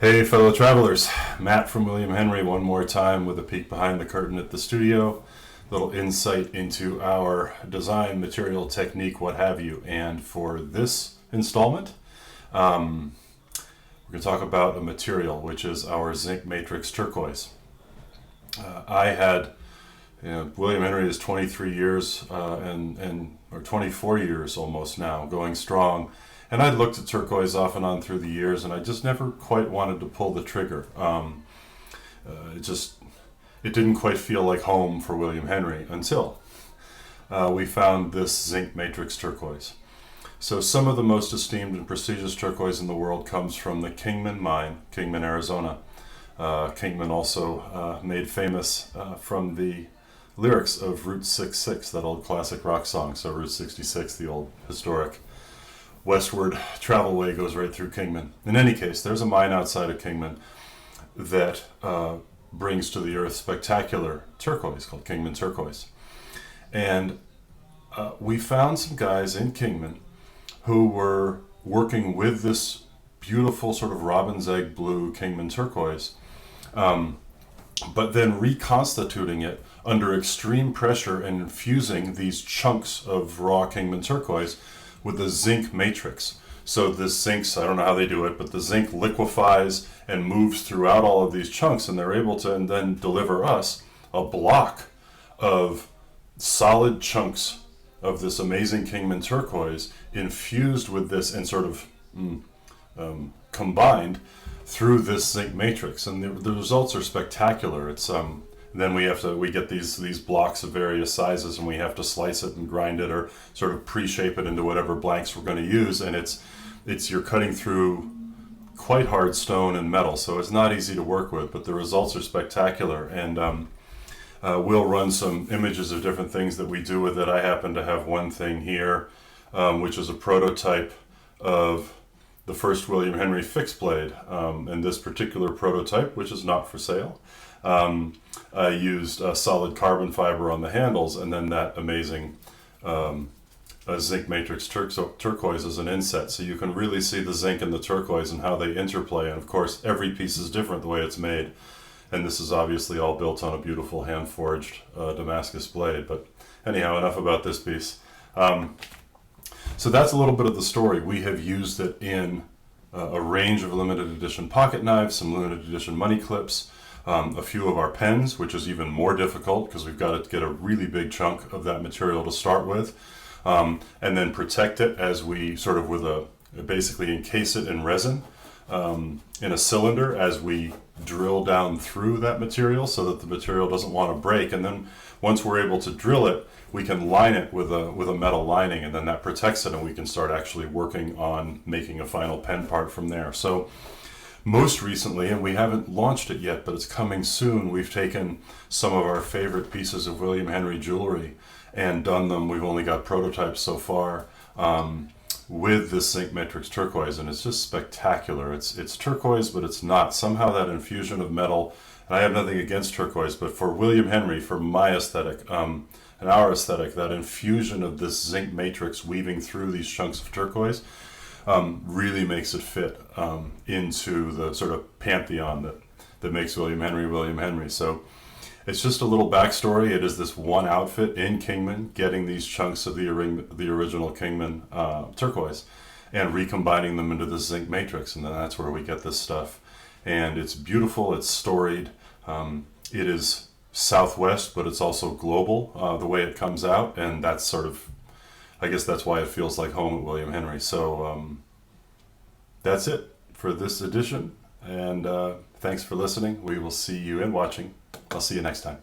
Hey, fellow travelers. Matt from William Henry one more time with a peek behind the curtain at the studio. Little insight into our design, material, technique, what have you. And for this installment, we're going to talk about a material, which is our Zinc Matrix Turquoise. William Henry is 23 years or 24 years almost now, going strong. And I'd looked at turquoise off and on through the years, and I just never quite wanted to pull the trigger. It didn't quite feel like home for William Henry until we found this Zinc Matrix turquoise. So some of the most esteemed and prestigious turquoise in the world comes from the Kingman mine, Kingman, Arizona. Kingman also made famous from the lyrics of Route 66, that old classic rock song. So Route 66, the old historic westward travelway, goes right through Kingman. In any case, there's a mine outside of Kingman that brings to the earth spectacular turquoise called Kingman Turquoise. And we found some guys in Kingman who were working with this beautiful sort of robin's egg blue Kingman Turquoise, but then reconstituting it under extreme pressure and infusing these chunks of raw Kingman Turquoise with the zinc matrix. So this zinc, I don't know how they do it, but the zinc liquefies and moves throughout all of these chunks, and they're able to and then deliver us a block of solid chunks of this amazing Kingman Turquoise infused with this and sort of combined through this zinc matrix. And the results are spectacular. It's then we get these blocks of various sizes, and we have to slice it and grind it or sort of pre-shape it into whatever blanks we're going to use. And you're cutting through quite hard stone and metal, so it's not easy to work with, but the results are spectacular. And we'll run some images of different things that we do with it. I happen to have one thing here, which is a prototype of the first William Henry fixed blade. And this particular prototype, which is not for sale, I used solid carbon fiber on the handles, and then that amazing zinc matrix turquoise as an inset. So you can really see the zinc and the turquoise and how they interplay. And of course, every piece is different the way it's made. And this is obviously all built on a beautiful hand-forged Damascus blade. But anyhow, enough about this piece. So that's a little bit of the story. We have used it in a range of limited edition pocket knives, some limited edition money clips, a few of our pens, which is even more difficult because we've got to get a really big chunk of that material to start with, and then protect it as we sort of basically encase it in resin in a cylinder as we drill down through that material so that the material doesn't want to break. And then once we're able to drill it, we can line it with a metal lining, and then that protects it, and we can start actually working on making a final pen part from there. So most recently, and we haven't launched it yet, but it's coming soon, we've taken some of our favorite pieces of William Henry jewelry and done them. We've only got prototypes so far with this Zinc Matrix turquoise, and it's just spectacular. It's turquoise, but it's not. Somehow that infusion of metal, and I have nothing against turquoise, but for William Henry, for my aesthetic, and our aesthetic, that infusion of this zinc matrix weaving through these chunks of turquoise really makes it fit into the sort of pantheon that makes William Henry. So it's just a little backstory. It is this one outfit in Kingman getting these chunks of the original Kingman turquoise and recombining them into the zinc matrix, and then that's where we get this stuff. And it's beautiful, it's storied, it is Southwest, but it's also global, the way it comes out, and that's sort of, I guess that's why it feels like home at William Henry. So that's it for this edition, and thanks for listening. We will see you and watching. I'll see you next time.